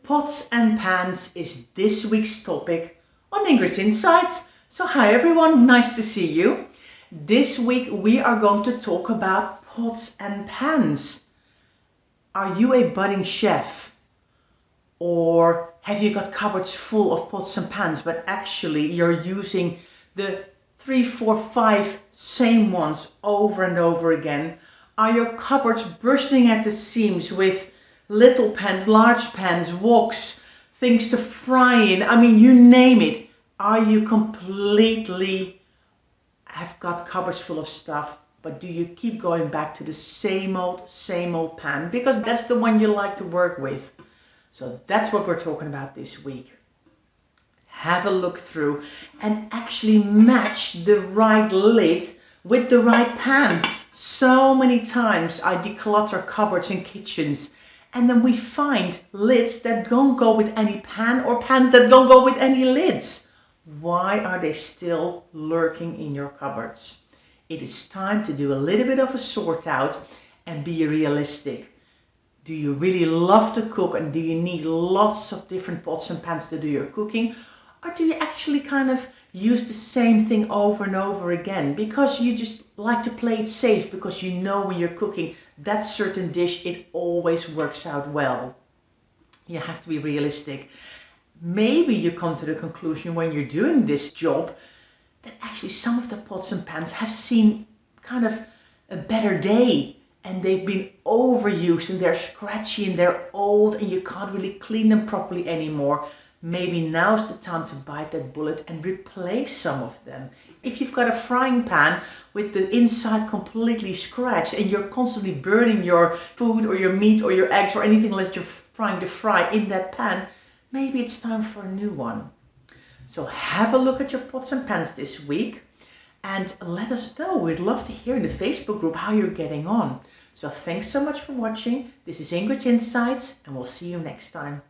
Pots and pans is this week's topic on Ingrid's Insights. So hi everyone, nice to see you. This week we are going to talk about pots and pans. Are you a budding chef? Or have you got cupboards full of pots and pans, but actually you're using the 3, 4, 5 same ones over and over again? Are your cupboards bursting at the seams with little pans, large pans, woks, things to fry in? I mean, you name it. Are you completely have got cupboards full of stuff, but do you keep going back to the same old pan? Because that's the one you like to work with. So that's what we're talking about this week. Have a look through and actually match the right lid with the right pan. So many times I declutter cupboards in kitchens and then we find lids that don't go with any pan or pans that don't go with any lids. Why are they still lurking in your cupboards? It is time to do a little bit of a sort out and be realistic. Do you really love to cook and do you need lots of different pots and pans to do your cooking? Or do you actually kind of use the same thing over and over again because you just like to play it safe, because you know when you're cooking that certain dish, it always works out well? You have to be realistic. Maybe you come to the conclusion when you're doing this job that actually some of the pots and pans have seen kind of a better day and they've been overused and they're scratchy and they're old and you can't really clean them properly anymore. Maybe now's the time to bite that bullet and replace some of them. If you've got a frying pan with the inside completely scratched and you're constantly burning your food or your meat or your eggs or anything that you're trying to fry in that pan, maybe it's time for a new one. So have a look at your pots and pans this week and let us know. We'd love to hear in the Facebook group how you're getting on. So thanks so much for watching. This is Ingrid's Insights and we'll see you next time.